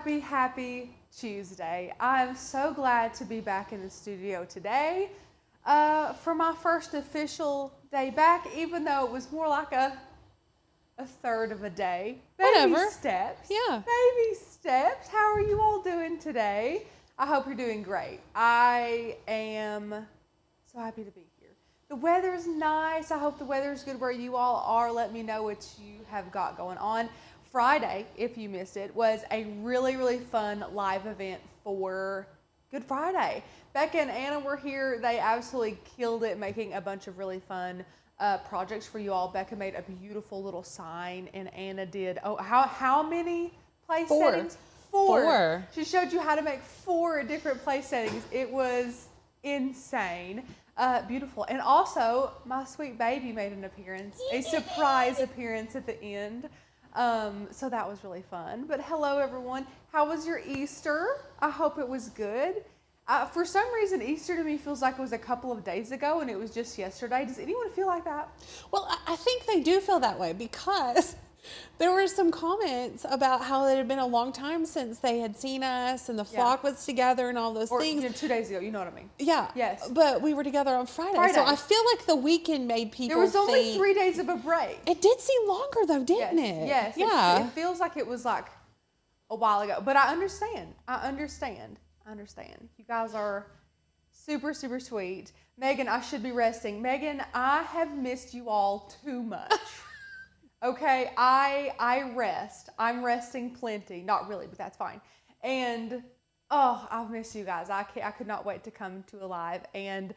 happy Tuesday. I'm so glad to be back in the studio today for my first official day back, even though it was more like a third of a day. Baby steps. Yeah. Baby steps. How are you all doing today? I hope you're doing great. I am so happy to be here. The weather's nice. I hope the weather's good where you all are. Let me know what you have got going on. Friday, if you missed it, was a really fun live event for Good Friday. Becca and Anna were here. They absolutely killed it making a bunch of really fun projects for you all. Becca made a beautiful little sign and Anna did, how many place settings? Four. She showed you how to make 4 different place settings. It was insane. Beautiful. And also, my sweet baby made an appearance, a surprise appearance at the end. So that was really fun. But hello, everyone. How was your Easter? I hope it was good. For some reason, Easter to me feels like it was a couple of days ago and it was just yesterday. Does anyone feel like that? Well, I think they do feel that way because there were some comments about how it had been a long time since they had seen us and the flock was together and all those things. You know, 2 days ago, you know what I mean? Yeah. Yes. But we were together on Friday. So I feel like the weekend made people There was only 3 days of a break. It did seem longer though, didn't it? Yes. Yeah. It feels like it was like a while ago. But I understand. You guys are super sweet. Megan, I should be resting. Megan, I have missed you all too much. Okay, I rest. I'm resting plenty. Not really, but that's fine. And I've missed you guys. I could not wait to come to a live. And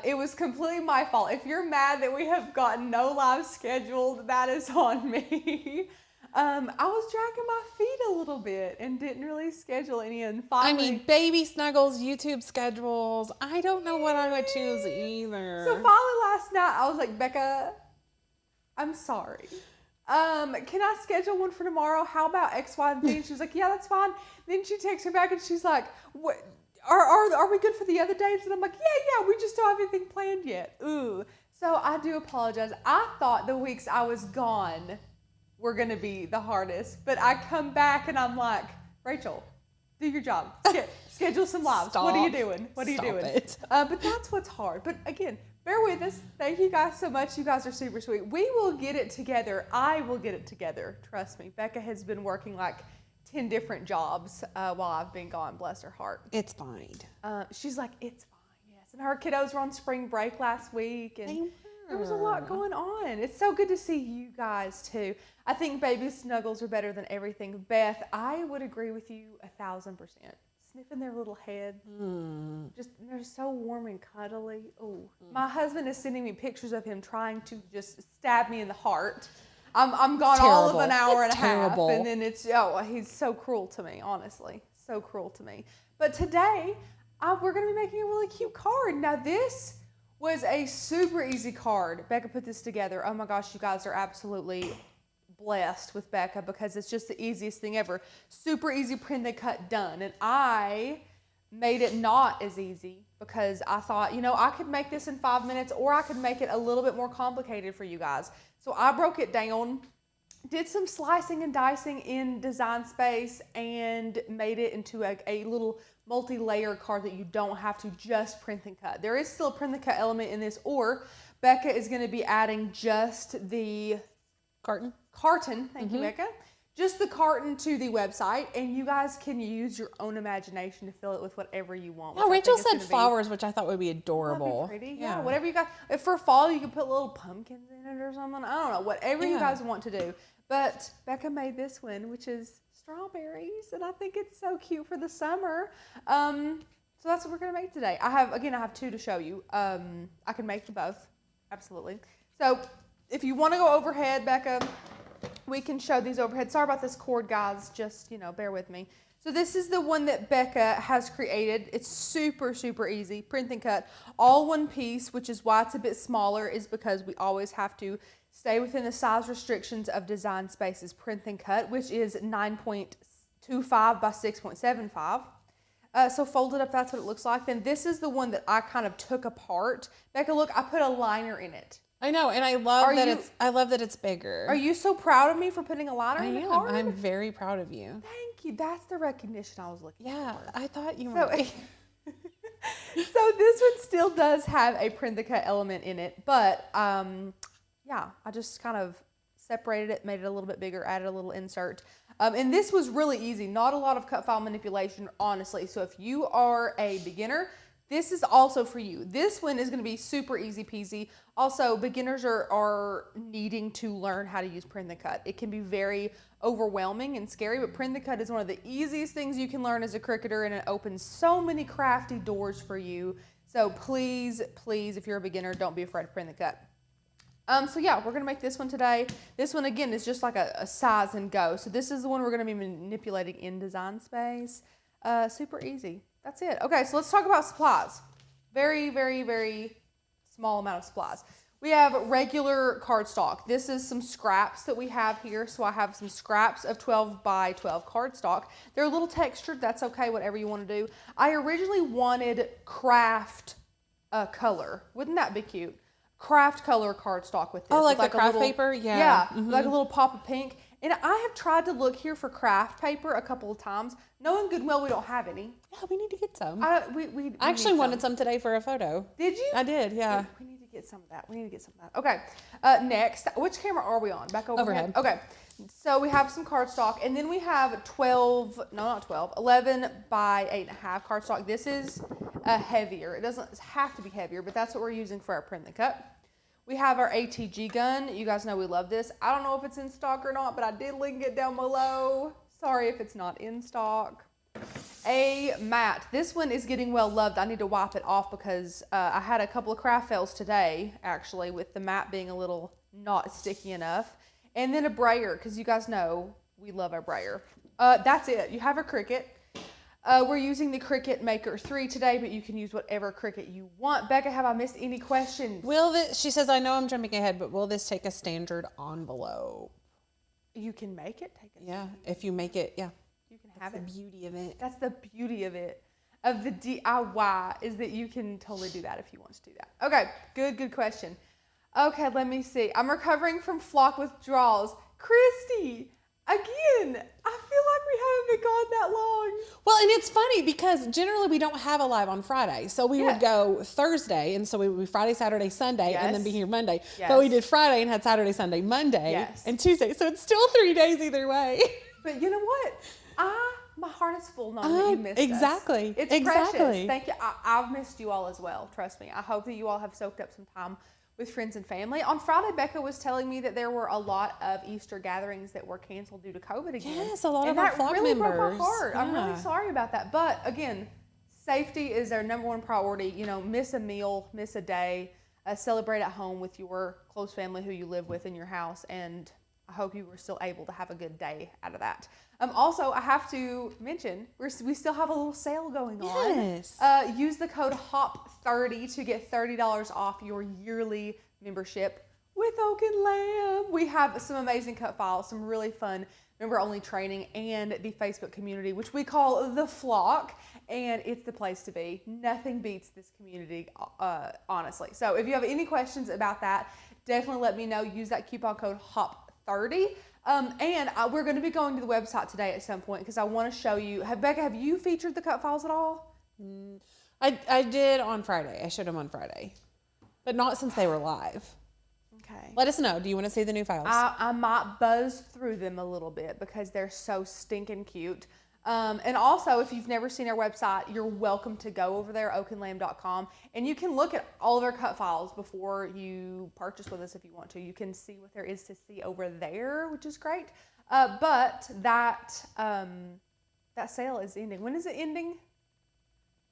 it was completely my fault. If you're mad that we have gotten no live scheduled, that is on me. I was dragging my feet a little bit and didn't really schedule any. And finally, I mean, baby snuggles, YouTube schedules. I don't know what I would choose either. So finally last night, I was like, Becca, I'm sorry. Can I schedule one for tomorrow? How about X, Y, and Z? And she was like, yeah, that's fine. Then she texts me back and she's like, what? Are we good for the other days? And I'm like, yeah, we just don't have anything planned yet. Ooh. So I do apologize. I thought the weeks I was gone were going to be the hardest, but I come back and I'm like, Rachel, do your job. Schedule some lives. Stop. What are you doing? It. But that's what's hard. But again, bear with us. Thank you guys so much. You guys are super sweet. We will get it together. I will get it together. Trust me. Becca has been working like 10 different jobs while I've been gone. Bless her heart. It's fine. She's like, it's fine. Yes. And her kiddos were on spring break last week. And there was a lot going on. It's so good to see you guys too. I think baby snuggles are better than everything. Beth, I would agree with you 1,000%. Sniffing their little head. Just they're so warm and cuddly. Oh, my husband is sending me pictures of him trying to just stab me in the heart. I'm gone all of an hour and a half, and then he's so cruel to me. Honestly, so cruel to me. But today we're going to be making a really cute card. Now this was a super easy card. Becca put this together. Oh my gosh, you guys are absolutely blessed with Becca because it's just the easiest thing ever. Super easy print then cut done. And I made it not as easy because I thought, I could make this in 5 minutes or I could make it a little bit more complicated for you guys. So I broke it down, did some slicing and dicing in Design Space and made it into a little multi-layer card that you don't have to just print and cut. There is still a print and cut element in this, or Becca is going to be adding just the carton. Thank you, Becca. Just the carton to the website, and you guys can use your own imagination to fill it with whatever you want. Oh, Rachel said flowers, which I thought would be adorable. That'd be pretty. Yeah, whatever you got. If for fall, you could put little pumpkins in it or something. I don't know, whatever you guys want to do. But Becca made this one, which is strawberries, and I think it's so cute for the summer. So that's what we're gonna make today. I have 2 to show you. I can make you both, absolutely. So if you want to go overhead, Becca, we can show these overhead. Sorry about this cord, guys. Just, bear with me. So this is the one that Becca has created. It's super easy. Print and cut. All one piece, which is why it's a bit smaller, is because we always have to stay within the size restrictions of Design Space's Print and Cut, which is 9.25 by 6.75. So folded up, that's what it looks like. Then this is the one that I kind of took apart. Becca, look, I put a liner in it. I know, and I love that it's bigger. Are you so proud of me for putting a liner in the card? I'm very proud of you. Thank you. That's the recognition I was looking for. Yeah, I thought you So, were. so this one still does have a print the cut element in it, but yeah, I just kind of separated it, made it a little bit bigger, added a little insert. And this was really easy. Not a lot of cut file manipulation, honestly. So if you are a beginner, this is also for you. This one is going to be super easy peasy. Also, beginners are needing to learn how to use print the cut. It can be very overwhelming and scary, but print the cut is one of the easiest things you can learn as a Cricketer, and it opens so many crafty doors for you. So please, please, if you're a beginner, don't be afraid of print the cut. So yeah, we're going to make this one today. This one, again, is just like a size and go. So this is the one we're going to be manipulating in Design Space. Super easy. That's it. Okay, so let's talk about supplies. Very, very, very small amount of supplies. We have regular cardstock. This is some scraps that we have here. So I have some scraps of 12 by 12 cardstock. They're a little textured. That's okay, whatever you want to do. I originally wanted craft color. Wouldn't that be cute? Craft color cardstock with this. Oh, like the craft paper? Yeah. Yeah, like a little pop of pink. And I have tried to look here for craft paper a couple of times, knowing good and well we don't have any. Yeah, we need to get some. We I actually wanted some today for a photo. Did you? I did, yeah. We need to get some of that. We need to get some of that. Okay, next, which camera are we on? Back overhead? Okay, so we have some cardstock, and then we have 11 by 8.5 cardstock. This is heavier. It doesn't have to be heavier, but that's what we're using for our print the cut. We have our ATG gun. You guys know we love this. I don't know if it's in stock or not, but I did link it down below. Sorry if it's not in stock. A mat. This one is getting well loved. I need to wipe it off because I had a couple of craft fails today, actually, with the mat being a little not sticky enough. And then a brayer, because you guys know we love our brayer. That's it. You have a Cricut. We're using the Cricut Maker 3 today, but you can use whatever Cricut you want. Becca, have I missed any questions? She says, I know I'm jumping ahead, but will this take a standard envelope? You can make it take a standard. If you make it, yeah. You can have it. That's the beauty of it. That's the beauty of it. Of the DIY is that you can totally do that if you want to do that. Okay, good question. Okay, let me see. I'm recovering from flock withdrawals. Christy, again, I feel like we haven't been gone that long. Well, and it's funny because generally we don't have a live on Friday. So we would go Thursday, and so we would be Friday, Saturday, Sunday, and then be here Monday. Yes. But we did Friday and had Saturday, Sunday, Monday, and Tuesday. So it's still 3 days either way. But you know what? My heart is full knowing that you missed us. Exactly. It's precious. Thank you. I've missed you all as well. Trust me. I hope that you all have soaked up some time with friends and family. On Friday, Becca was telling me that there were a lot of Easter gatherings that were canceled due to COVID again. Yes, a lot of our flock really members. broke my heart. Yeah. I'm really sorry about that. But again, safety is our number one priority. You know, miss a meal, miss a day, celebrate at home with your close family who you live with in your house, and I hope you were still able to have a good day out of that. Also, I have to mention, we still have a little sale going on. Yes. Use the code HOP30 to get $30 off your yearly membership with Oak and Lamb. We have some amazing cut files, some really fun member-only training, and the Facebook community, which we call The Flock, and it's the place to be. Nothing beats this community, honestly. So if you have any questions about that, definitely let me know. Use that coupon code HOP30. And we're going to be going to the website today at some point because I want to show you. Becca, have you featured the cut files at all? I did on Friday. I showed them on Friday, but not since they were live. Okay. Let us know. Do you want to see the new files? I might buzz through them a little bit because they're so stinking cute. And also, if you've never seen our website, you're welcome to go over there, oakandlamb.com, and you can look at all of our cut files before you purchase with us if you want to. You can see what there is to see over there, which is great. But that sale is ending. When is it ending?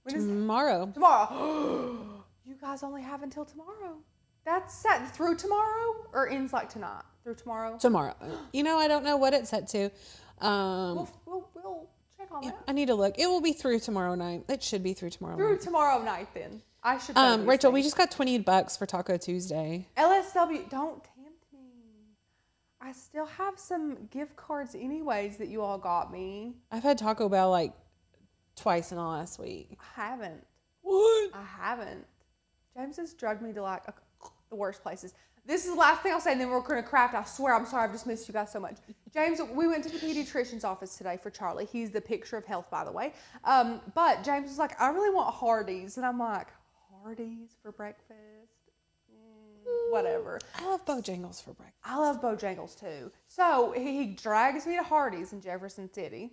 Tomorrow. Tomorrow. You guys only have until tomorrow. That's set through tomorrow, or ends like tonight? Through tomorrow? Tomorrow. You know, I don't know what it's set to. We'll check on that. I need to look. It will be through tomorrow night. It should be through tomorrow night. Through tomorrow night, then. I should know these Rachel, things. we just got $20 for Taco Tuesday. LSW, don't tempt me. I still have some gift cards anyways that you all got me. I've had Taco Bell like twice in the last week. I haven't. What? I haven't. James has drugged me to like the worst places. This is the last thing I'll say, and then we're going to craft. I swear, I'm sorry, I've just missed you guys so much. James, we went to the pediatrician's office today for Charlie. He's the picture of health, by the way. But James was like, I really want Hardee's. And I'm like, Hardee's for breakfast? Whatever. I love Bojangles for breakfast. I love Bojangles too. So he drags me to Hardee's in Jefferson City.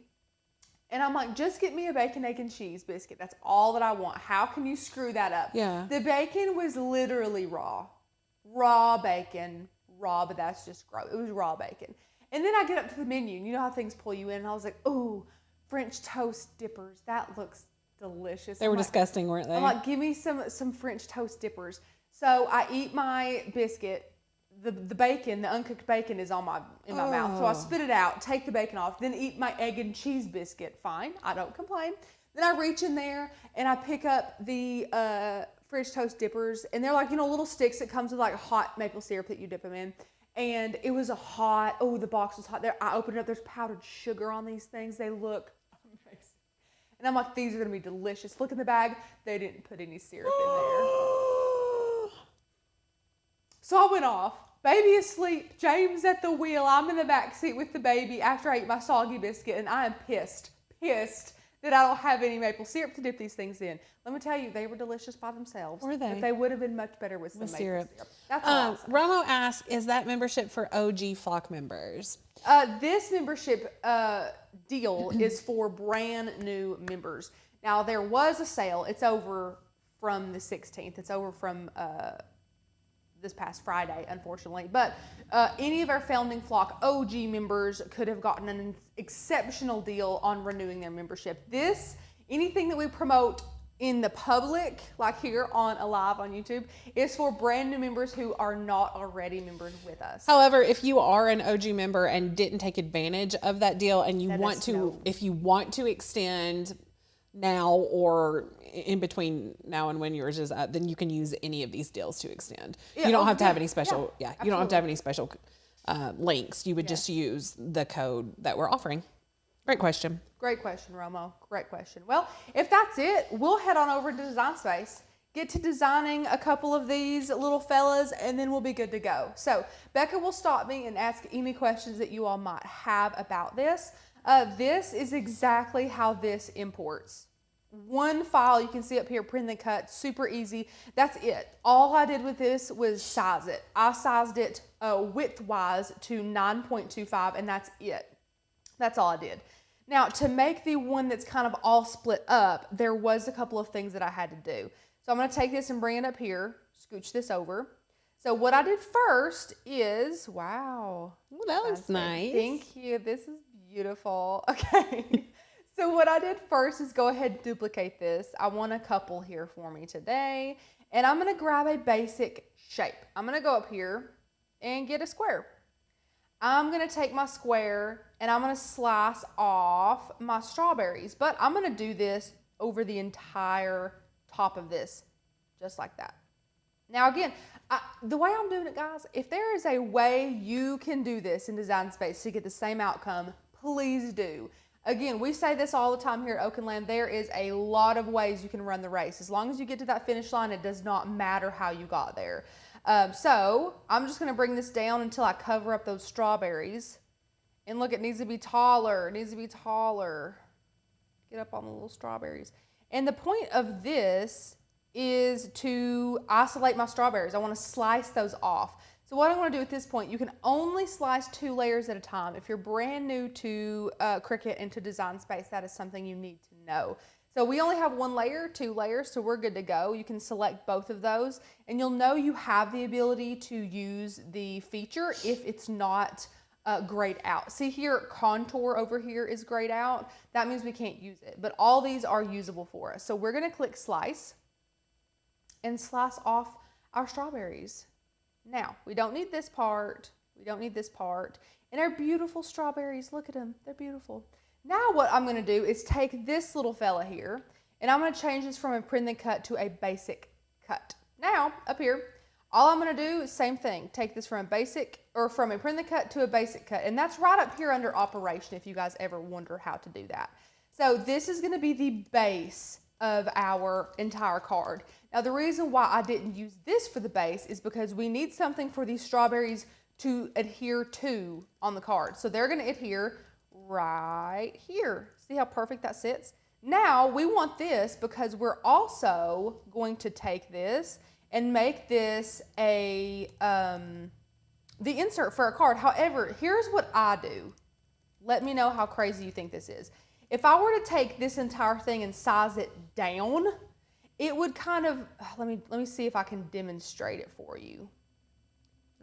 And I'm like, just get me a bacon, egg, and cheese biscuit. That's all that I want. How can you screw that up? Yeah. The bacon was literally raw. Raw bacon. Raw, but that's just gross. It was raw bacon. And then I get up to the menu, and you know how things pull you in. And I was like, ooh, French toast dippers. That looks delicious. They were disgusting, weren't they? I'm like, give me some French toast dippers. So I eat my biscuit. The bacon, the uncooked bacon is in my mouth. So I spit it out, take the bacon off, then eat my egg and cheese biscuit. Fine, I don't complain. Then I reach in there and I pick up the French toast dippers, and they're like, little sticks that comes with like hot maple syrup that you dip them in. And it was the box was hot there. I opened it up, there's powdered sugar on these things. They look amazing. And I'm like, these are gonna be delicious. Look in the bag, they didn't put any syrup in there. So I went off. Baby asleep, James at the wheel, I'm in the back seat with the baby after I eat my soggy biscuit, and I am pissed that I don't have any maple syrup to dip these things in. Let me tell you, they were delicious by themselves. Were they? But they would have been much better with some maple syrup. That's awesome. Romo asked, is that membership for OG Flock members? This membership deal is for brand new members. Now, there was a sale. It's over from the 16th. It's over from... this past Friday, unfortunately. But any of our Founding Flock OG members could have gotten an exceptional deal on renewing their membership. Anything that we promote in the public, like here on Alive on YouTube, is for brand new members who are not already members with us. However, if you are an OG member and didn't take advantage of that deal and you if you want to extend now or in between now and when yours is up, then you can use any of these deals to extend. You don't have to have any special, you don't have to have any special links. You would just use the code that we're offering. Great question. Great question, Romo. Great question. Well, if that's it, we'll head on over to Design Space, get to designing a couple of these little fellas, and then we'll be good to go. So Becca will stop me and ask any questions that you all might have about this. This is exactly how this imports. One file, you can see up here, Print Then Cut, super easy. That's it. All I did with this was size it. I sized it width-wise to 9.25, and that's it. That's all I did. Now, to make the one that's kind of all split up, there was a couple of things that I had to do. So I'm going to take this and bring it up here, scooch this over. So what I did first is, wow. Ooh, that looks nice. Thank you. This is beautiful. Okay. So what I did first is go ahead and duplicate this. I want a couple here for me today. And I'm going to grab a basic shape. I'm going to go up here and get a square. I'm going to take my square and I'm going to slice off my strawberries. But I'm going to do this over the entire top of this, just like that. Now again, the way I'm doing it, guys, if there is a way you can do this in Design Space to get the same outcome, please do. Again, we say this all the time here at Oak and Land. There is a lot of ways you can run the race. As long as you get to that finish line, it does not matter how you got there. So I'm just going to bring this down until I cover up those strawberries. And look, it needs to be taller. It needs to be taller. Get up on the little strawberries. And the point of this is to isolate my strawberries. I want to slice those off. So what I want to do at this point, you can only slice 2 layers at a time. If you're brand new to Cricut and to Design Space, that is something you need to know. So we only have 1 layer, 2 layers, so we're good to go. You can select both of those, and you'll know you have the ability to use the feature if it's not grayed out. See here, contour over here is grayed out. That means we can't use it, but all these are usable for us. So we're going to click Slice and slice off our strawberries. Now, we don't need this part. We don't need this part. And our beautiful strawberries, look at them. They're beautiful. Now what I'm going to do is take this little fella here, and I'm going to change this from a Print Then Cut to a basic cut. Now, up here, all I'm going to do is same thing. Take this from a basic, or from a Print Then Cut to a basic cut. And that's right up here under operation if you guys ever wonder how to do that. So this is going to be the base of our entire card. Now the reason why I didn't use this for the base is because we need something for these strawberries to adhere to on the card. So they're going to adhere right here. See how perfect that sits? Now we want this because we're also going to take this and make this a the insert for our card. However, here's what I do. Let me know how crazy you think this is. If I were to take this entire thing and size it down, it would kind of, let me see if I can demonstrate it for you.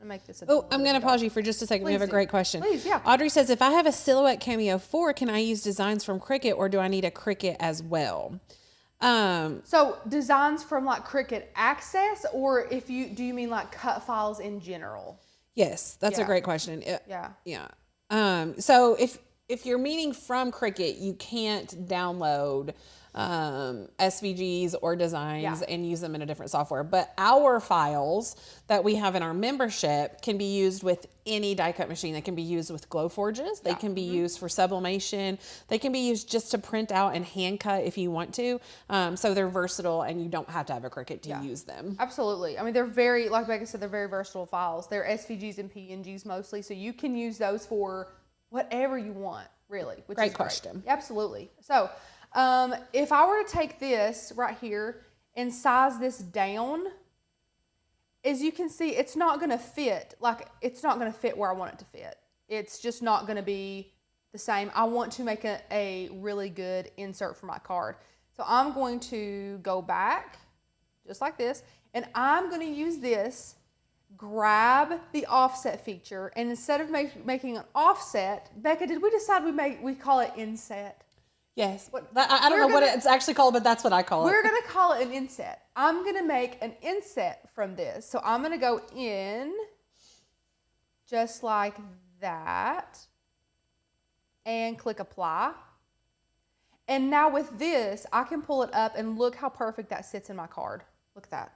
I'm make this. I'm going to pause you for just a second. Please we have a do. great question. Please, yeah. Audrey says, if I have a Silhouette Cameo 4, can I use designs from Cricut, or do I need a Cricut as well? So designs from like Cricut Access, or do you mean like cut files in general? Yes, that's a Yeah. great question. Yeah. So if you're meaning from Cricut, you can't download SVGs or designs and use them in a different software. But our files that we have in our membership can be used with any die cut machine. They can be used with Glowforges. They can be used for sublimation. They can be used just to print out and hand cut if you want to. So they're versatile, and you don't have to have a Cricut to use them. Absolutely. I mean, they're very, like Becca said, they're very versatile files. They're SVGs and PNGs mostly, so you can use those for whatever you want, really. Which Great is question. Absolutely. So if I were to take this right here and size this down, as you can see, it's not going to fit. Like, it's not going to fit where I want it to fit. It's just not going to be the same. I want to make a really good insert for my card. So I'm going to go back just like this, and I'm going to use this, grab the offset feature, and instead of making an offset, Becca, did we decide we call it inset? Yes. I don't know what it's actually called, but that's what I call it. We're going to call it an inset. I'm going to make an inset from this. So I'm going to go in just like that and click apply. And now with this, I can pull it up and look how perfect that sits in my card. Look at that.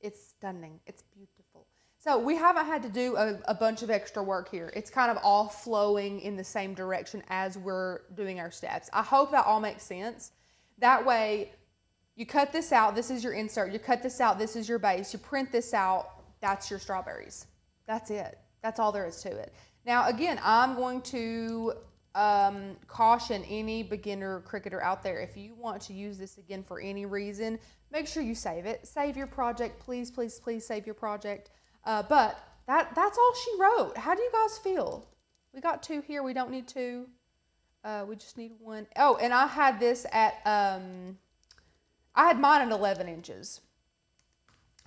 It's stunning. It's beautiful. So we haven't had to do a bunch of extra work here. It's kind of all flowing in the same direction as we're doing our steps. I hope that all makes sense. That way, you cut this out, this is your insert. You cut this out, this is your base. You print this out, that's your strawberries. That's it. That's all there is to it. Now, again, I'm going to caution any beginner Cricketer out there. If you want to use this again for any reason, make sure you save it. Save your project. Please, please, please save your project. But that's all she wrote. How do you guys feel? We got 2 here. We don't need 2. We just need 1. Oh, and I had this at, I had mine at 11 inches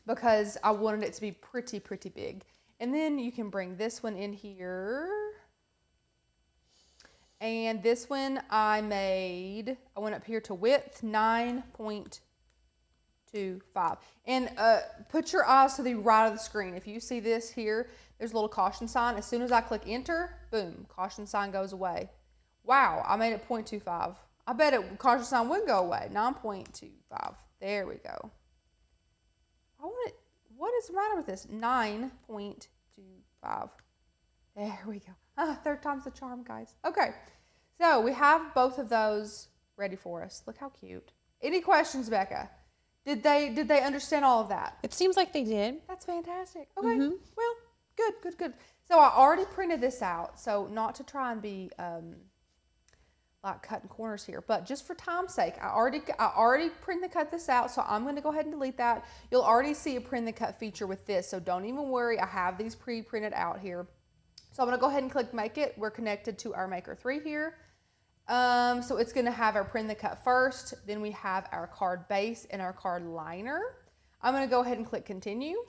because I wanted it to be pretty, pretty big. And then you can bring this one in here. And this one I went up here to width 9.25. And put your eyes to the right of the screen. If you see this here, there's a little caution sign. As soon as I click enter, boom, caution sign goes away. Wow, I made it 0.25. I bet caution sign wouldn't go away. 9.25. There we go. What is the matter with this? 9.25. There we go. Third time's the charm, guys. Okay, so we have both of those ready for us. Look how cute. Any questions, Becca? Did they understand all of that? It seems like they did. That's fantastic. Okay, well, good. So I already printed this out. So not to try and be like cutting corners here, but just for time's sake, I already cut this out. So I'm going to go ahead and delete that. You'll already see a print the cut feature with this. So don't even worry. I have these pre-printed out here. So I'm going to go ahead and click make it. We're connected to our Maker 3 here. So it's going to have our print the cut first. Then we have our card base and our card liner. I'm going to go ahead and click continue.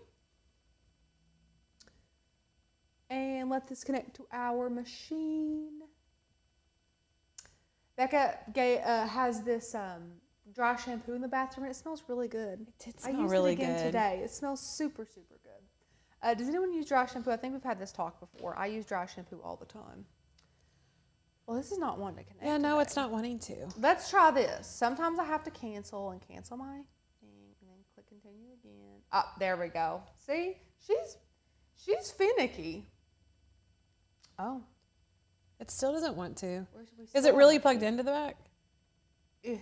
And let this connect to our machine. Becca has this dry shampoo in the bathroom, and it smells really good. It did smell really good. I used it again today. It smells super, super good. Does anyone use dry shampoo? I think we've had this talk before. I use dry shampoo all the time. Well, this is not wanting to connect. Yeah, no, today. it's not wanting to. Let's try this. Sometimes I have to cancel my thing, and then click continue again. Ah, there we go. See, she's finicky. Oh, It still doesn't want to. where should we Is it really plugged into the back? Yeah,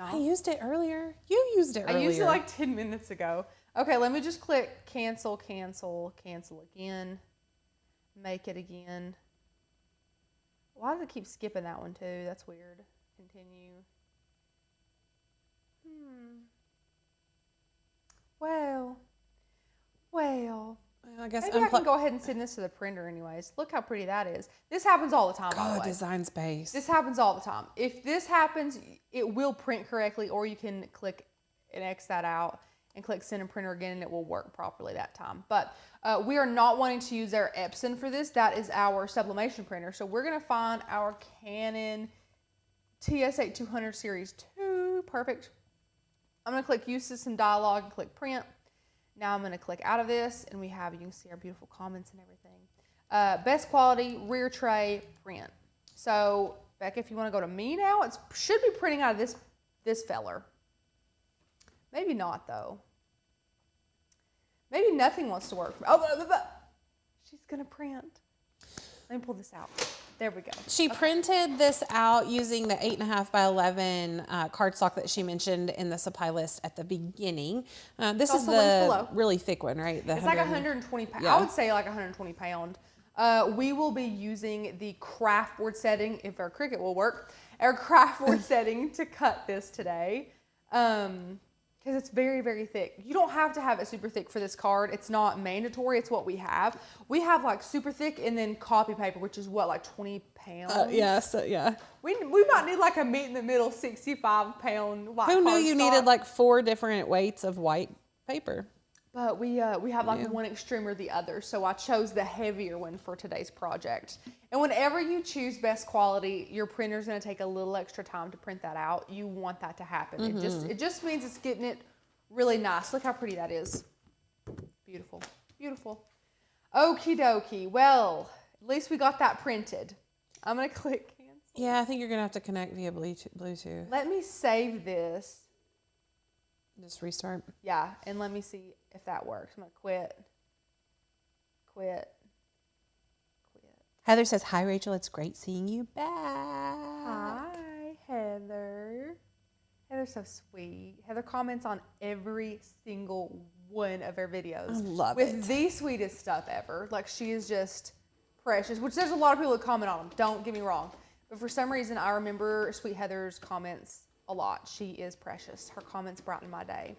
I used it earlier. You used it earlier. I used it like 10 minutes ago. Okay, let me just click cancel, cancel, cancel again. Make it again. Why does it keep skipping that one too? That's weird. Continue. Well. I guess maybe I can go ahead and send this to the printer anyways. Look how pretty that is. This happens all the time, by the way. Design space. This happens all the time. If this happens, it will print correctly, or you can click and X that out and click send and printer again, and it will work properly that time. But we are not wanting to use our Epson for this. That is our sublimation printer. So we're going to find our Canon TS8200 Series 2. Perfect. I'm going to click use system dialog and click print. Now I'm going to click out of this, and you can see our beautiful comments and everything. Best quality, rear tray, print. So, Becca, if you want to go to me now, it should be printing out of this feller. Maybe not, though. Maybe nothing wants to work. She's going to print. Let me pull this out. There we go. She printed this out using the 8.5 by 11 cardstock that she mentioned in the supply list at the beginning. This is the really thick one, right? It's like 120 pounds. Yeah. I would say like 120 pound. We will be using the craft board setting, if our Cricut will work, our craft board setting to cut this today. Because it's very, very thick. You don't have to have it super thick for this card. It's not mandatory. It's what we have. We have like super thick and then copy paper, which is what, like 20 pounds? Yeah. We might need like a meet in the middle 65 pound white Who knew cardstock. You needed like 4 different weights of white paper? But we have like one extreme or the other. So I chose the heavier one for today's project. And whenever you choose best quality, your printer's going to take a little extra time to print that out. You want that to happen. It just means it's getting it really nice. Look how pretty that is. Beautiful. Beautiful. Okie dokie. Well, at least we got that printed. I'm going to click cancel. Yeah, I think you're going to have to connect via Bluetooth. Let me save this. Just restart. Yeah, and let me see if that works. I'm going to quit. Heather says, hi, Rachel. It's great seeing you back. Hi, Heather. Heather's so sweet. Heather comments on every single one of her videos. I love with the sweetest stuff ever. Like, she is just precious, which there's a lot of people that comment on them. Don't get me wrong. But for some reason, I remember Sweet Heather's comments a lot. She is precious. Her comments brighten my day.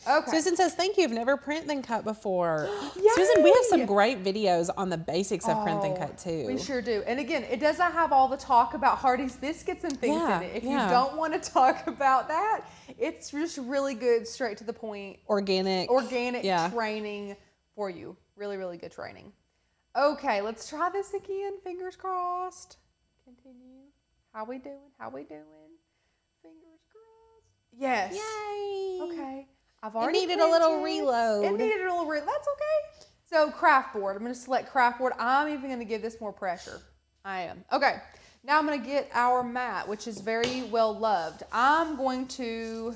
Okay. Susan says, thank you. I've never print then cut before. Yay! Susan, we have some great videos on the basics of print then cut too. We sure do. And again, it doesn't have all the talk about Hardee's biscuits and things in it. If you don't want to talk about that, it's just really good, straight to the point. Organic training for you. Really, really good training. Okay, let's try this again. Fingers crossed. Continue. How we doing? Fingers crossed. Yes. Yay. Okay. I've already needed a little reload. It needed a little reload. That's okay. So craft board. I'm going to select craft board. I'm even going to give this more pressure. I am. Okay. Now I'm going to get our mat, which is very well loved. I'm going to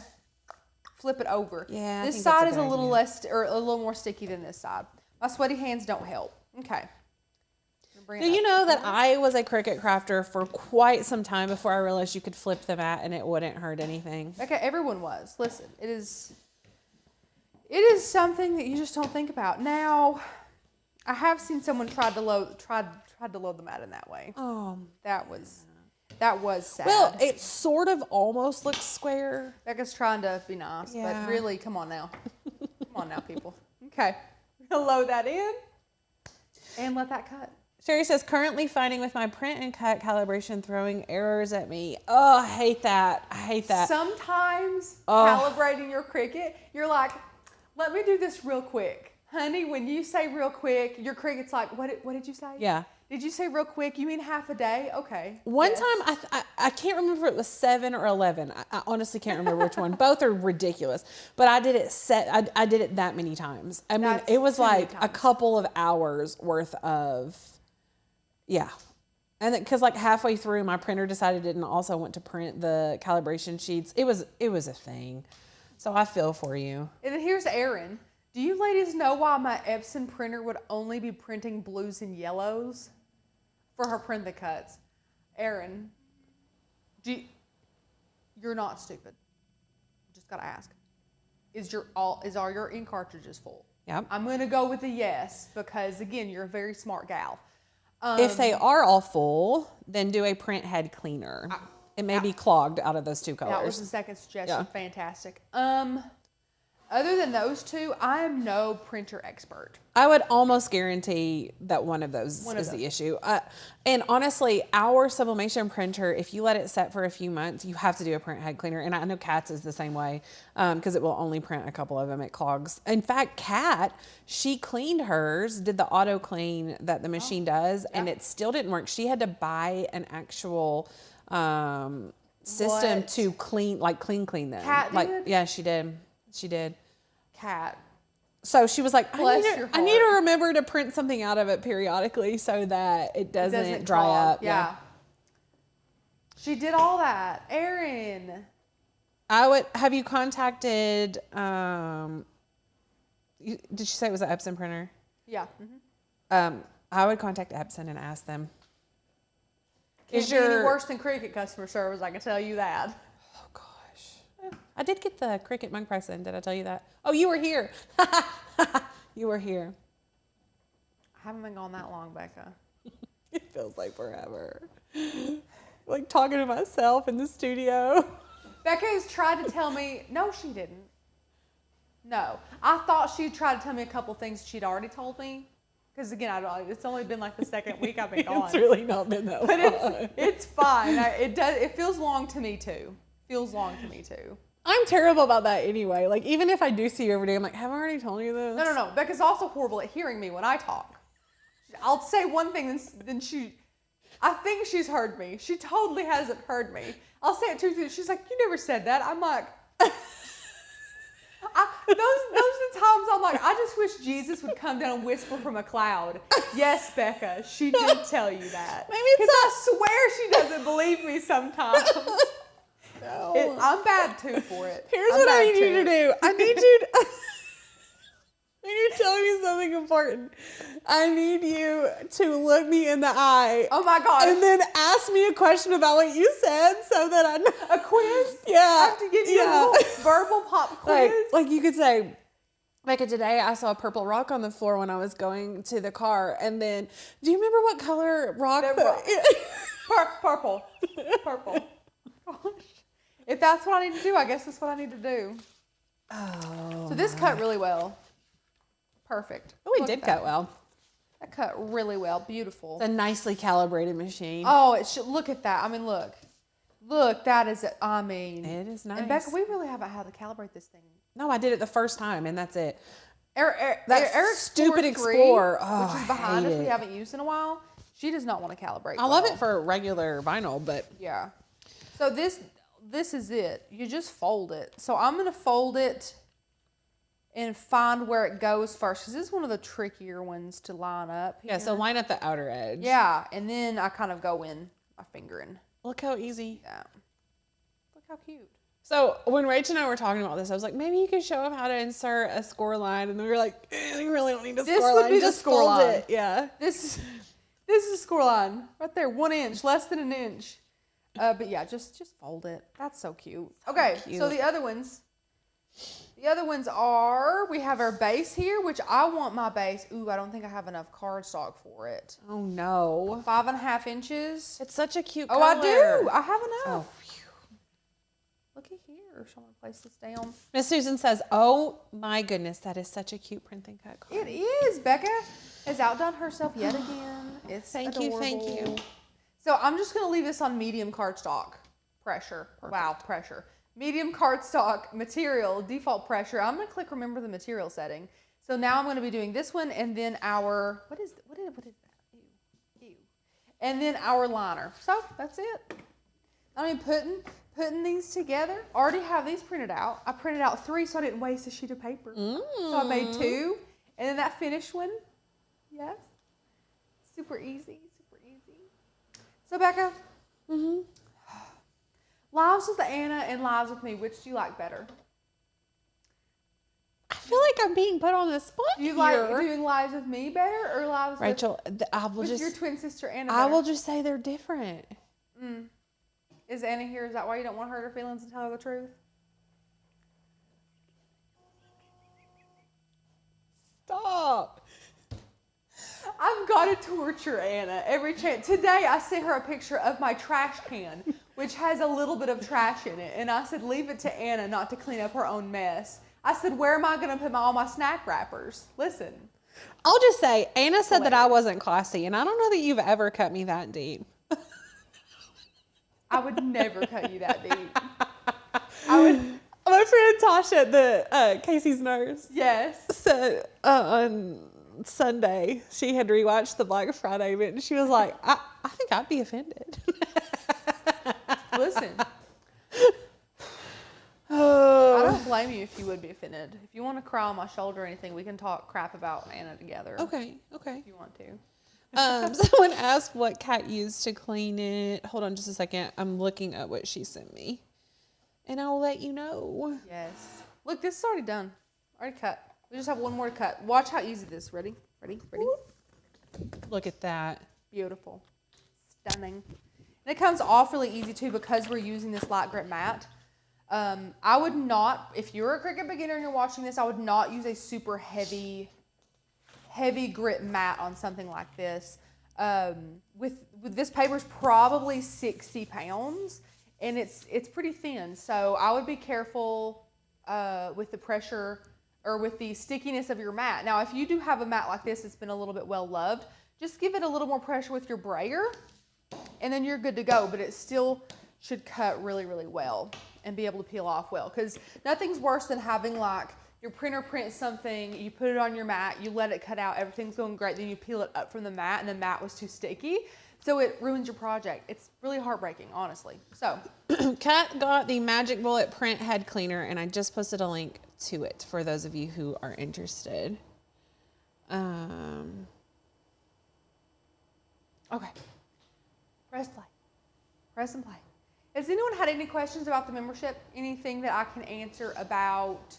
flip it over. Yeah. This side is a little less, or a little more sticky than this side. My sweaty hands don't help. Okay. Do you know that I was a Cricut crafter for quite some time before I realized you could flip the mat and it wouldn't hurt anything? Okay, everyone was. Listen, it is something that you just don't think about. Now, I have seen someone tried to load the mat in that way. That was sad. Well, it sort of almost looks square. Becca's trying to be nice, but really, come on now. Come on now, people. Okay, we'll load that in and let that cut. Sherry says, currently fighting with my print and cut calibration throwing errors at me. Oh, I hate that. Sometimes calibrating your Cricut, you're like, let me do this real quick. Honey, when you say real quick, your Cricut's like, what did you say? Yeah. Did you say real quick? You mean half a day? Okay. One time, I can't remember if it was 7 or 11. I honestly can't remember which one. Both are ridiculous. But I did it I did it that many times. I mean, it was like a couple of hours worth of... Yeah. And because like halfway through, my printer decided it didn't also want to print the calibration sheets. It was a thing. So I feel for you. And then here's Erin. Do you ladies know why my Epson printer would only be printing blues and yellows for her print the cuts? Erin, you're not stupid. Just gotta ask. Are your ink cartridges full? Yep. I'm gonna go with a yes because again, you're a very smart gal. If they are all full, then do a print head cleaner. It may be clogged out of those two colors. That was the second suggestion. Yeah. Fantastic. Other than those two, I am no printer expert. I would almost guarantee that one of those is the issue. And honestly, our sublimation printer, if you let it set for a few months, you have to do a print head cleaner. And I know Kat's is the same way because it will only print a couple of them. It clogs. In fact, Kat, she cleaned hers, did the auto clean that the machine does, and it still didn't work. She had to buy an actual system to clean them. Kat did? Yeah, she did. She did. Kat. So she was like, I need to remember to print something out of it periodically so that it doesn't dry up. Yeah. She did all that. Erin. Have you contacted, did she say it was an Epson printer? Yeah. Mm-hmm. I would contact Epson and ask them. Can't be any worse than Cricut customer service, I can tell you that. I did get the Cricut mug press in. Did I tell you that? Oh, you were here. You were here. I haven't been gone that long, Becca. It feels like forever. Like talking to myself in the studio. Becca has tried to tell me. No, she didn't. No. I thought she'd tried to tell me a couple things she'd already told me. Because again, it's only been like the second week I've been gone. It's really not been that long. But it's fine. It feels long to me too. Feels long to me too. I'm terrible about that anyway. Like, even if I do see you every day, I'm like, have I already told you this? No. Becca's also horrible at hearing me when I talk. I'll say one thing, then I think she's heard me. She totally hasn't heard me. I'll say it two things. She's like, you never said that. I'm like, those are the times I'm like, I just wish Jesus would come down and whisper from a cloud. Yes, Becca, she did tell you that. Maybe it's I swear she doesn't believe me sometimes. No. I'm bad too for it. Here's what I need you to do. I need you to tell me something important. I need you to look me in the eye. Oh my God. And then ask me a question about what you said so that I know. A quiz? Yeah. I have to give you a little verbal pop quiz? Like you could say, Becca, today I saw a purple rock on the floor when I was going to the car. And then, do you remember what color rock? Purple. Purple. Gosh. If that's what I need to do, I guess that's what I need to do. Oh. So this cut really well. Perfect. Oh, it did cut well. That cut really well. Beautiful. It's a nicely calibrated machine. Oh, it should. Look at that. I mean, look. Look, that is, I mean. It is nice. And Becca, we really haven't had to calibrate this thing. No, I did it the first time, and that's it. Eric's stupid Explorer, which is behind us, we haven't used in a while. She does not want to calibrate. I love it for regular vinyl, but. Yeah. So this is it. You just fold it. So I'm going to fold it and find where it goes first, because this is one of the trickier ones to line up here. Yeah, so line up the outer edge. Yeah, and then I kind of go in my finger in. Look how easy. Yeah. Look how cute. So when Rach and I were talking about this, I was like, maybe you could show them how to insert a score line. And we were like, you really don't need a score line. This would be the just score line. It. Yeah. This is a score line right there, 1 inch, less than an inch. But yeah, just fold it. That's so cute. Okay, so the other ones are, we have our base here, which I want my base. Ooh, I don't think I have enough cardstock for it. Oh no. 5.5 inches. It's such a cute color. Oh, I do. I have enough. Oh, phew. Looky here. Shall I place this down? Miss Susan says, oh my goodness, that is such a cute print then cut card. It is. Becca has outdone herself yet again. It's adorable. Thank you. So I'm just going to leave this on medium cardstock pressure. Perfect. Wow, pressure. Medium cardstock material, default pressure. I'm going to click remember the material setting. So now I'm going to be doing this one and then our, what is that? Ew. And then our liner. So that's it. I mean, putting these together. Already have these printed out. I printed out 3 so I didn't waste a sheet of paper. So I made 2. And then that finished one. Yes. Super easy. So Becca, lives with Anna and lives with me, which do you like better? I feel like I'm being put on the spot Do you like doing lives with me better or lives Rachel, with your twin sister Anna better? I will just say they're different. Is Anna here? Is that why you don't want to hurt her feelings and tell her the truth? Stop. I've got to torture Anna every chance. Today I sent her a picture of my trash can, which has a little bit of trash in it. And I said, leave it to Anna not to clean up her own mess. I said, where am I going to put all my snack wrappers? Listen. I'll just say, Anna said that I wasn't classy, and I don't know that you've ever cut me that deep. I would never cut you that deep. I would. My friend Tasha, the Casey's nurse, Yes. said on Sunday she had rewatched the Black Friday event, and she was like, I think I'd be offended. Listen. I don't blame you if you would be offended. If you want to cry on my shoulder or anything, we can talk crap about Anna together. Okay. If you want to. Someone asked what Kat used to clean it. Hold on just a second. I'm looking at what she sent me. And I will let you know. Yes. Look, this is already done. Already cut. We just have one more to cut. Watch how easy this is. Ready? Look at that. Beautiful. Stunning. And it comes off really easy too because we're using this light grit mat. I would not, if you're a Cricut beginner and you're watching this, I would not use a super heavy grit mat on something like this. With this paper is probably 60 pounds and it's pretty thin. So I would be careful with the pressure or with the stickiness of your mat. Now, if you do have a mat like this that's been a little bit well loved, just give it a little more pressure with your brayer and then you're good to go. But it still should cut really, really well and be able to peel off well. Because nothing's worse than having like your printer prints something, you put it on your mat, you let it cut out, everything's going great, then you peel it up from the mat and the mat was too sticky. So it ruins your project. It's really heartbreaking, honestly. So Kat got the Magic Bullet Print Head Cleaner, and I just posted a link to it for those of you who are interested. Okay. Press play. Press and play. Has anyone had any questions about the membership? Anything that I can answer about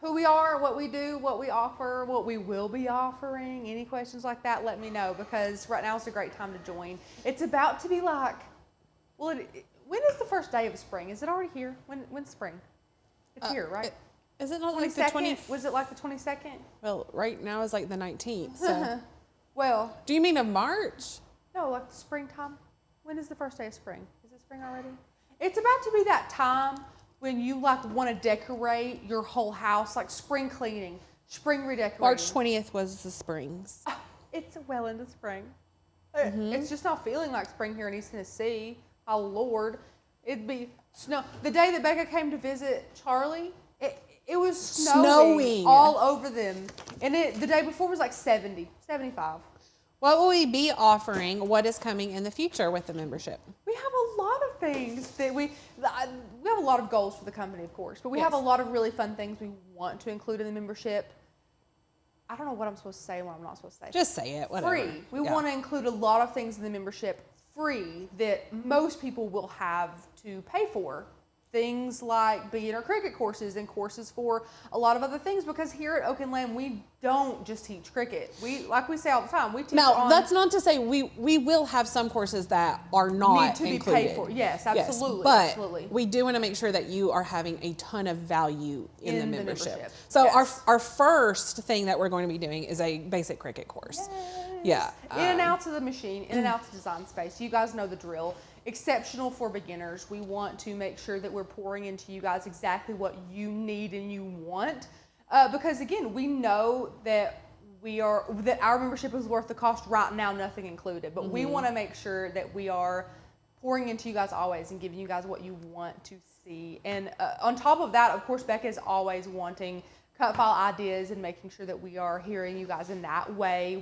who we are, what we do, what we offer, what we will be offering? Any questions like that, let me know, because right now is a great time to join. It's about to be like, well, when is the first day of spring? Is it already here? When's spring? It's here, right? Is it not like the 20th? Was it like the 22nd? Well, right now is like the 19th. So. Well. Do you mean of March? No, like the springtime. When is the first day of spring? Is it spring already? It's about to be that time when you like want to decorate your whole house, like spring cleaning, spring redecorating. March 20th was the springs. Oh, it's well into spring. It's just not feeling like spring here in East Tennessee. Oh Lord, it'd be snow. The day that Becca came to visit Charlie, it was snowing all over them. And the day before was like 70, 75. What will we be offering? What is coming in the future with the membership? We have a lot of things that we have a lot of goals for the company, of course, but we have a lot of really fun things we want to include in the membership. I don't know what I'm supposed to say and what I'm not supposed to say. Just say it, whatever. Free. We want to include a lot of things in the membership free that most people will have to pay for. Things like beginner Cricut courses and courses for a lot of other things, because here at Oak and Lamb we don't just teach Cricut. We, like we say all the time, we teach. Now that's not to say we will have some courses that are not need to included. be paid for. Yes, absolutely. Yes, but absolutely. we do want to make sure that you are having a ton of value in the membership. So yes. our first thing that we're going to be doing is a basic Cricut course. Yes. Yeah. In and out to the machine, in and out to Design Space. You guys know the drill. Exceptional for beginners. We want to make sure that we're pouring into you guys exactly what you need and you want, because again, we know that our membership is worth the cost right now, nothing included. But we want to make sure that we are pouring into you guys always and giving you guys what you want to see. And on top of that, of course, Becca is always wanting cut file ideas and making sure that we are hearing you guys in that way.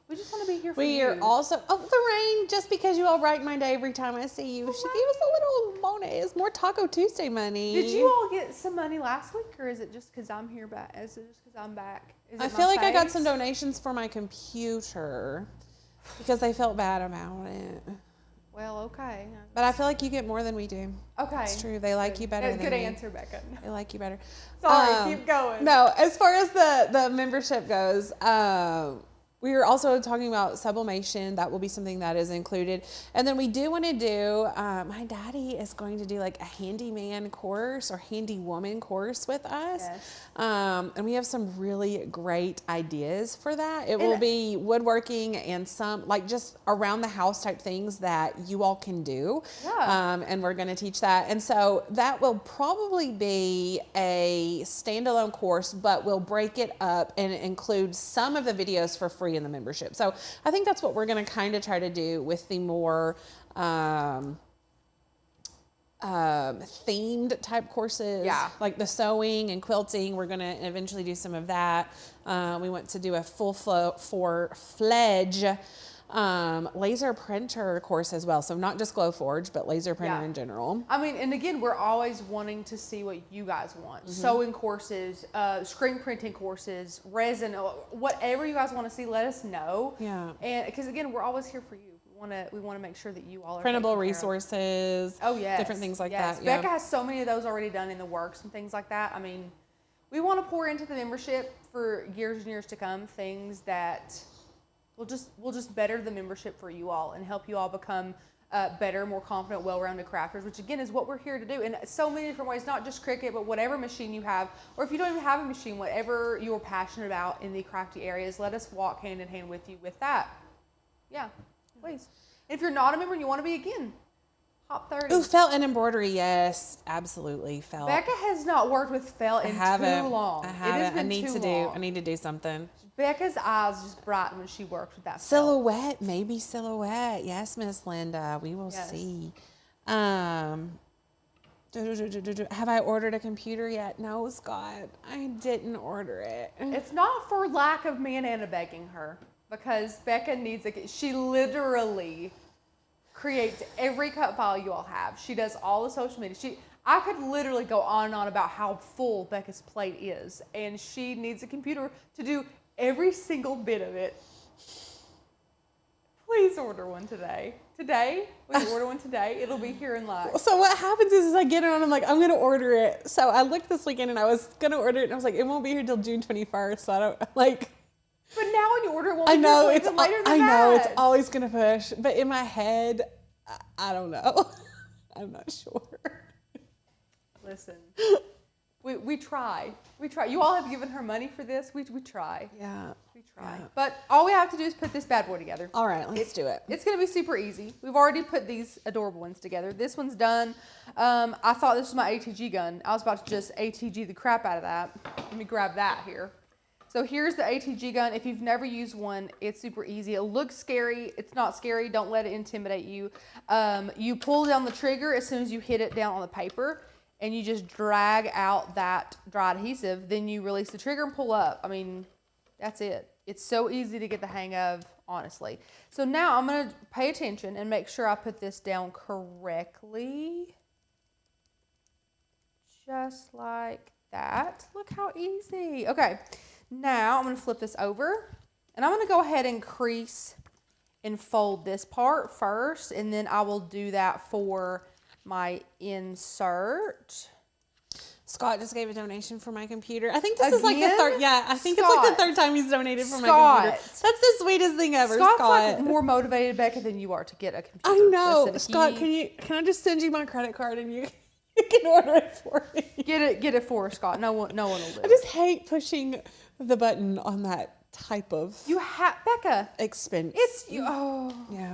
We just want to be here for you. We are also, Lorraine, just because you all brighten my day every time I see you, she gave us a little bonus, more Taco Tuesday money. Did you all get some money last week, or is it just because I'm here back? Is it just because I'm back? I feel like I got some donations for my computer because they felt bad about it. Well, okay. But I feel like you get more than we do. Okay. It's true. They like you better than Good me. answer, Becca. They like you better. Sorry, keep going. No, as far as the membership goes, We are also talking about sublimation. That will be something that is included. And then we do want to do, my daddy is going to do like a handyman course or handy woman course with us. Yes. And we have some really great ideas for that. It will be woodworking and some like just around the house type things that you all can do. Yeah. And we're going to teach that. And so that will probably be a standalone course, but we'll break it up and include some of the videos for free in the membership. So I think that's what we're going to kind of try to do with the more themed type courses. Yeah. Like the sewing and quilting. We're going to eventually do some of that. We want to do a full-fledged laser printer course as well. So not just Glowforge, but laser printer in general. I mean, and again, we're always wanting to see what you guys want. Sewing courses, screen printing courses, resin, whatever you guys want to see, let us know. Yeah. And because again, we're always here for you. We want to make sure that you all are Printable taken care of. resources. Oh yes. Different things like yes. that. Yeah. Becca has so many of those already done in the works and things like that. I mean, we want to pour into the membership for years and years to come, things that will just better the membership for you all and help you all become better, more confident, well-rounded crafters, which again is what we're here to do in so many different ways, not just Cricut, but whatever machine you have, or if you don't even have a machine, whatever you're passionate about in the crafty areas, let us walk hand in hand with you with that. Yeah, please. And if you're not a member and you want to be, again, Hop 30. Ooh, felt and embroidery, yes, absolutely. Felt. Becca has not worked with felt in too long. I haven't. It has been I need to do something. Becca's eyes just brighten when she works with that silhouette, maybe silhouette. Yes, Miss Linda. We will see. Have I ordered a computer yet? No, Scott. I didn't order it. It's not for lack of me and Anna begging her, because Becca needs she literally creates every cut file you all have. She does all the social media. I could literally go on and on about how full Becca's plate is, and she needs a computer to do every single bit of it. Please order one today. Today, we order one today. It'll be here in live. So what happens is I get it on, I'm like, I'm going to order it. So I looked this weekend and I was going to order it and I was like, it won't be here till June 21st. So I don't like. But now when you order it, won't I know it's later than I know that. it's always going to push, but in my head, I don't know. I'm not sure. Listen. We try. We try. You all have given her money for this. We try. Yeah. We try. Yeah. But all we have to do is put this bad boy together. All right, let's do it. It's going to be super easy. We've already put these adorable ones together. This one's done. I thought this was my ATG gun. I was about to just ATG the crap out of that. Let me grab that here. So here's the ATG gun. If you've never used one, it's super easy. It looks scary. It's not scary. Don't let it intimidate you. You pull down the trigger as soon as you hit it down on the paper, and you just drag out that dry adhesive. Then you release the trigger and pull up. I mean, that's it. It's so easy to get the hang of, honestly. So now I'm going to pay attention and make sure I put this down correctly. Just like that. Look how easy. Okay, now I'm going to flip this over, and I'm going to go ahead and crease and fold this part first, and then I will do that for my insert. Scott just gave a donation for my computer. I think this is like the third. Yeah, I think Scott, it's like the third time he's donated for my computer. That's the sweetest thing ever, Scott's Scott. like more motivated, Becca, than you are to get a computer. I know. Listen, Scott, can I just send you my credit card and you can order it for me? Get it for her, Scott. No one will do it. I just hate pushing the button on that type of Becca expense. Yeah.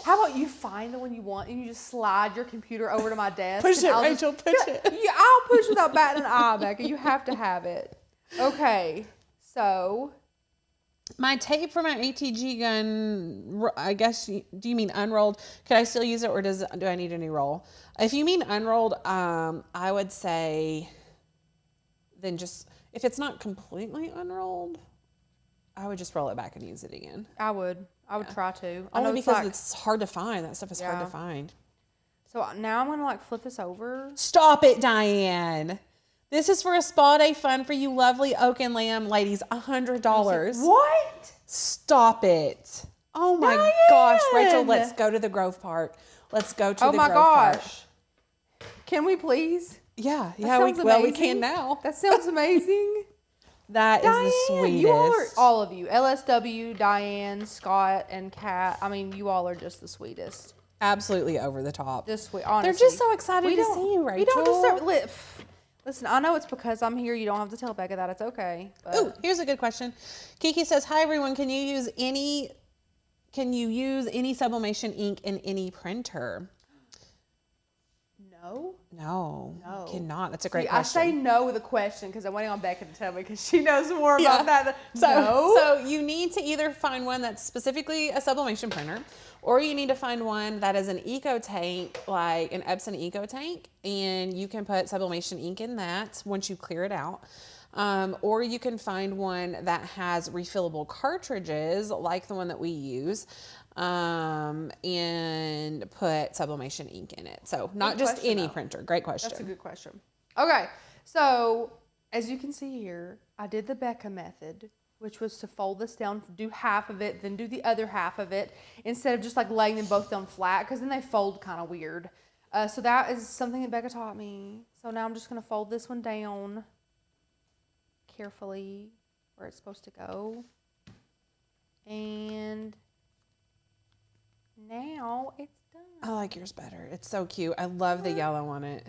How about you find the one you want and you just slide your computer over to my desk? Push it, Rachel, push it. Yeah, I'll push without batting an eye, Becca. You have to have it. Okay, so. My tape for my ATG gun, I guess, do you mean unrolled? Could I still use it, or do I need a new roll? If you mean unrolled, I would say then just, if it's not completely unrolled, I would just roll it back and use it again. I would try to. Only because it's hard to find. That stuff is hard to find. So now I'm going to flip this over. Stop it, Diane. This is for a spa day fun for you lovely Oak and Lamb ladies. $100. What? Stop it. Oh my gosh. Rachel, let's go to the Grove Park. Let's go to the Grove Park. Oh my gosh. Can we please? Yeah. We can now. That sounds amazing. That is the sweetest. You all of you, LSW, Diane, Scott, and Kat. I mean, you all are just the sweetest. Absolutely over the top. Just sweet. Honestly, they're just so excited to see you, Rachel. We don't deserve. Listen, I know it's because I'm here. You don't have to tell Becca that. It's okay. Oh, here's a good question. Kiki says, "Hi everyone. Can you use any sublimation ink in any printer?" No, cannot. That's a great question. I say no with a question because I'm waiting on Becca to tell me because she knows more about that. So you need to either find one that's specifically a sublimation printer, or you need to find one that is an eco tank, like an Epson eco tank, and you can put sublimation ink in that once you clear it out. Or you can find one that has refillable cartridges like the one that we use, and put sublimation ink in it. So not just any printer. Great question. That's a good question. Okay. So as you can see here, I did the Becca method, which was to fold this down, do half of it, then do the other half of it, instead of just like laying them both down flat, because then they fold kind of weird. So that is something that Becca taught me. So now I'm just going to fold this one down carefully where it's supposed to go. And now it's done. I like yours better. It's so cute. I love the yellow on it.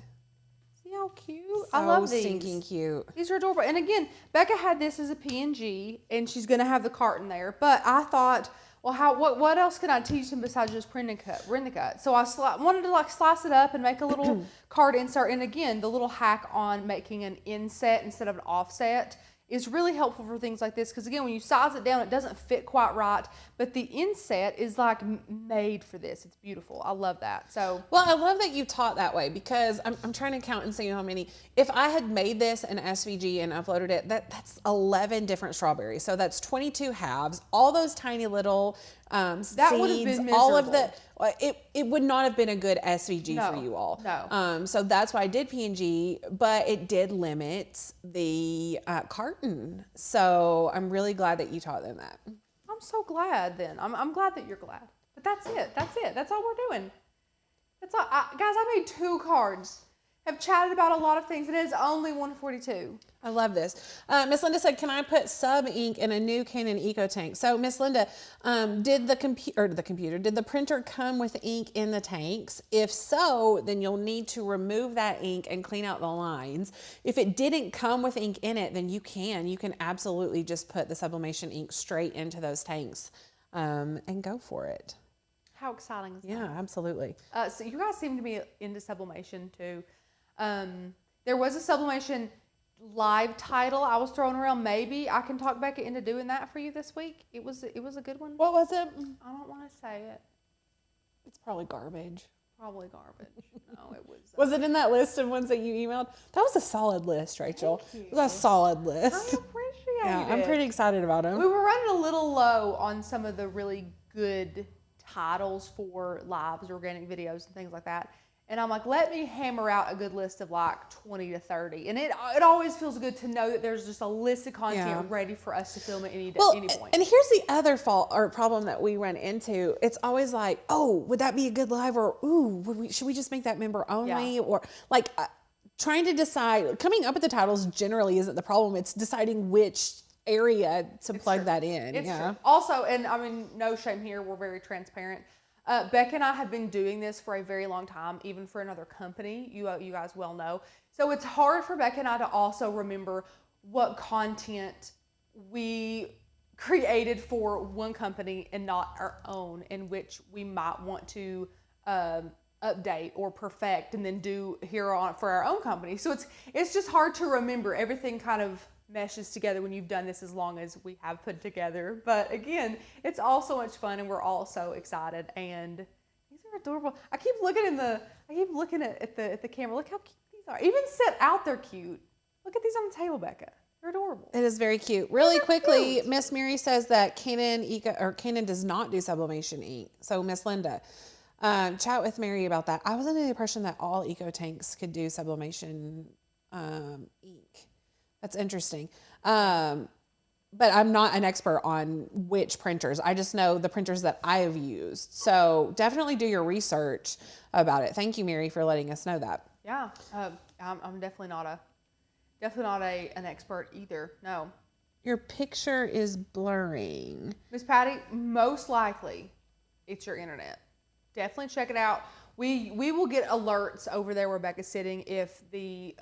See how cute? So I love these. Stinking cute. These are adorable. And again, Becca had this as a PNG, and she's going to have the carton there. But I thought, well, what else can I teach them besides just print and cut? So I wanted to like slice it up and make a little card insert. And again, the little hack on making an inset instead of an offset is really helpful for things like this, because again, when you size it down, it doesn't fit quite right, but the inset is like made for this. It's beautiful. I love that. So well, I love that you taught that way, because I'm trying to count and see how many. If I had made this in SVG and uploaded it, that's 11 different strawberries. So that's 22 halves. All those tiny little that seeds, would have been miserable. All of the it would not have been a good SVG for you all. No. So that's why I did PNG, but it did limit the carton. So I'm really glad that you taught them that. I'm so glad then. I'm glad that you're glad. But that's it. That's all we're doing. That's all. Guys, I made 2 cards. Have chatted about a lot of things, and it is only 142. I love this. Miss Linda said, "Can I put sub ink in a new Canon Eco Tank?" So Miss Linda, did the printer come with ink in the tanks? If so, then you'll need to remove that ink and clean out the lines. If it didn't come with ink in it, then you can absolutely just put the sublimation ink straight into those tanks, and go for it. How exciting is that? Yeah, absolutely. So you guys seem to be into sublimation too. There was a sublimation live title I was throwing around. Maybe I can talk Becca into doing that for you this week. It was a good one. What was it? I don't want to say it. It's probably garbage. Probably garbage. No, it was. Was it in that list of ones that you emailed? That was a solid list, Rachel. It was a solid list. I appreciate it. I'm pretty excited about them. We were running a little low on some of the really good titles for lives, organic videos, and things like that. And I'm like, let me hammer out a good list of like 20 to 30. And it always feels good to know that there's just a list of content ready for us to film at any point. And here's the other fault or problem that we run into. It's always like, oh, would that be a good live? Or, ooh, should we just make that member only? Yeah. Or like trying to decide, coming up with the titles generally isn't the problem. It's deciding which area to plug that in. It's true. Also, and I mean, no shame here. We're very transparent. Becca and I have been doing this for a very long time, even for another company. You guys well know. So it's hard for Becca and I to also remember what content we created for one company and not our own, in which we might want to update or perfect and then do here on for our own company. So it's just hard to remember. Everything kind of meshes together when you've done this as long as we have put together. But again, it's all so much fun, and we're all so excited. And these are adorable. I keep looking at the camera. Look how cute these are. Even set out, they're cute. Look at these on the table, Becca. They're adorable. It is very cute. Really quickly, Miss Mary says that Canon does not do sublimation ink. So Miss Linda, chat with Mary about that. I was under the impression that all eco tanks could do sublimation ink. That's interesting. But I'm not an expert on which printers. I just know the printers that I have used. So definitely do your research about it. Thank you, Mary, for letting us know that. Yeah, I'm definitely not an expert either. No. Your picture is blurring. Miss Patty, most likely it's your internet. Definitely check it out. We will get alerts over there where Becca's sitting if the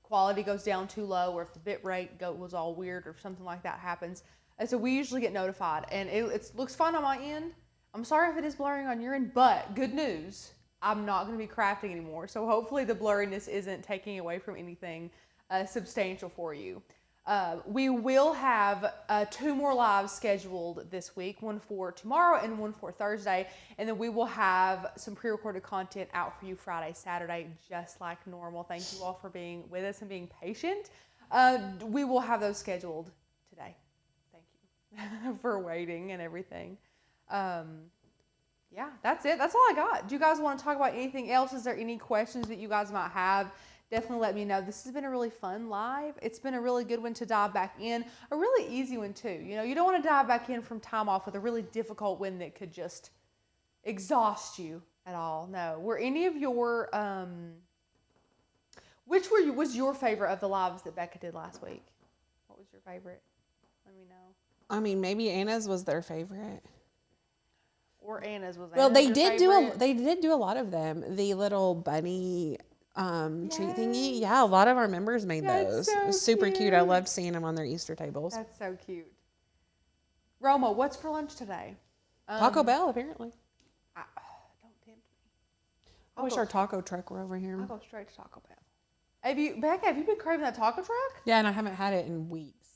quality goes down too low or if the bit rate was all weird or something like that happens. And so we usually get notified. And it looks fine on my end. I'm sorry if it is blurring on your end, but good news, I'm not going to be crafting anymore. So hopefully the blurriness isn't taking away from anything substantial for you. We will have 2 more lives scheduled this week, one for tomorrow and one for Thursday. And then we will have some pre-recorded content out for you Friday, Saturday, just like normal. Thank you all for being with us and being patient. We will have those scheduled today. Thank you for waiting and everything. Yeah, that's it. That's all I got. Do you guys want to talk about anything else? Is there any questions that you guys might have? Definitely let me know. This has been a really fun live. It's been a really good one to dive back in. A really easy one too. You know, you don't want to dive back in from time off with a really difficult one that could just exhaust you at all. No. Were any of your, was your favorite of the lives that Becca did last week? What was your favorite? Let me know. I mean, maybe Anna's was their favorite. Or Anna's was. Well, Anna's they did favorite? do a lot of them. The little bunny treat thingy. Yeah, a lot of our members made those. So it was super cute. cute. I loved seeing them on their Easter tables. That's so cute. Roma, what's for lunch today? Taco Bell, apparently. Don't tempt me. I wish our taco truck were over here. I'll go straight to Taco Bell. Becca, have you been craving that taco truck? Yeah, and I haven't had it in weeks.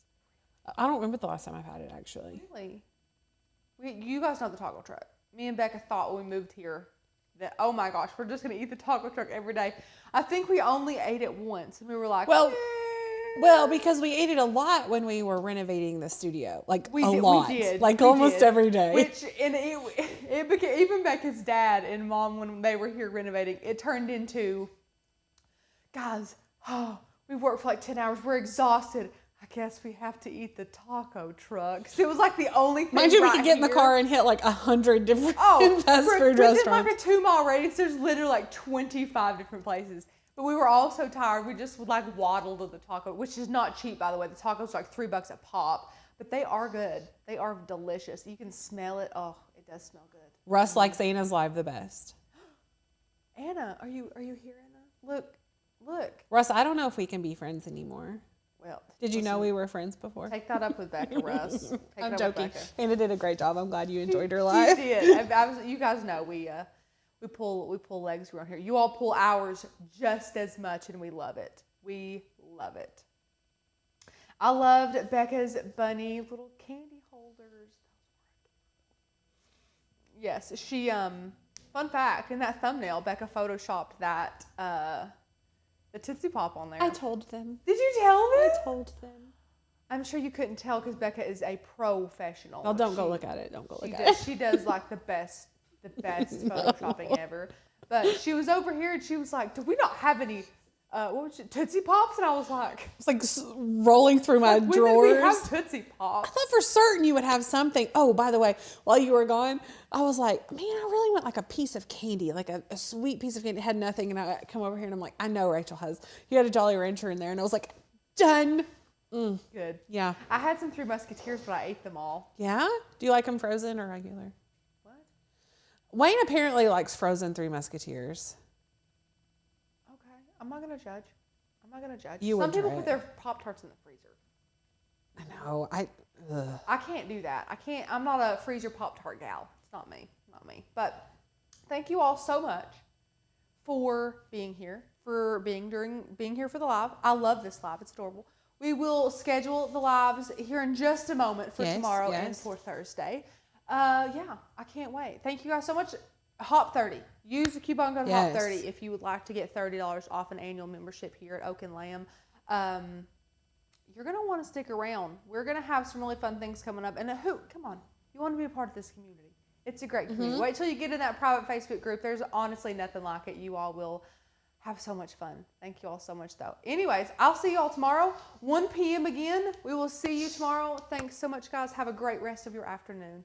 I don't remember the last time I've had it, actually. Really? You guys know the taco truck. Me and Becca thought when we moved here that, oh my gosh, we're just going to eat the taco truck every day. I think we only ate it once, and we were like, well, because we ate it a lot when we were renovating the studio, like we did. Almost every day. Which, and it became, even Becca's dad and mom, when they were here renovating, it turned into, guys, we worked for like 10 hours. We're exhausted. I guess we have to eat the taco truck. So it was like the only thing. Mind you, we could get in the car and hit like 100 different fast food restaurants. Within like a 2-mile radius, there's literally like 25 different places. But we were all so tired, we just would like waddle to the taco, which is not cheap, by the way. The tacos are like $3 a pop, but they are good. They are delicious. You can smell it. Oh, it does smell good. Russ likes Anna's Live the best. Anna, are you here, Anna? Look. Russ, I don't know if we can be friends anymore. Well, did you know we were friends before? Take that up with Becca, Russ. I'm joking. Anna did a great job. I'm glad you enjoyed her live. She did. You guys know we pull legs around here. You all pull ours just as much, and we love it. We love it. I loved Becca's bunny little candy holders. Yes, she. Fun fact: in that thumbnail, Becca photoshopped that. The Tootsie Pop on there. I told them. Did you tell them? I told them. I'm sure you couldn't tell because Becca is a professional. Well, don't go look at it. Don't go look at it. She does like the best photoshopping ever. But she was over here and she was like, "Do we not have any Tootsie Pops?" And I was like, it's like rolling through my drawers. When did we have Tootsie Pops? I thought for certain you would have something. Oh, by the way, while you were gone, I was like, man, I really want like a piece of candy, like a sweet piece of candy. It had nothing, and I come over here and I'm like, I know Rachel has. You had a Jolly Rancher in there, and I was like, done. Good. Yeah. I had some Three Musketeers, but I ate them all. Yeah? Do you like them frozen or regular? What? Wayne apparently likes frozen Three Musketeers. I'm not going to judge. Some people put their Pop-Tarts in the freezer. I know. I can't do that. I'm not a freezer Pop-Tart gal. It's not me. But thank you all so much for being here, for being here for the live. I love this live. It's adorable. We will schedule the lives here in just a moment for tomorrow and for Thursday. Yeah, I can't wait. Thank you guys so much. Hop 30. Use the coupon code Hop 30 if you would like to get $30 off an annual membership here at Oak and Lamb. You're going to want to stick around. We're going to have some really fun things coming up. And come on, you want to be a part of this community. It's a great community. Wait till you get in that private Facebook group. There's honestly nothing like it. You all will have so much fun. Thank you all so much, though. Anyways, I'll see you all tomorrow, 1 p.m. again. We will see you tomorrow. Thanks so much, guys. Have a great rest of your afternoon.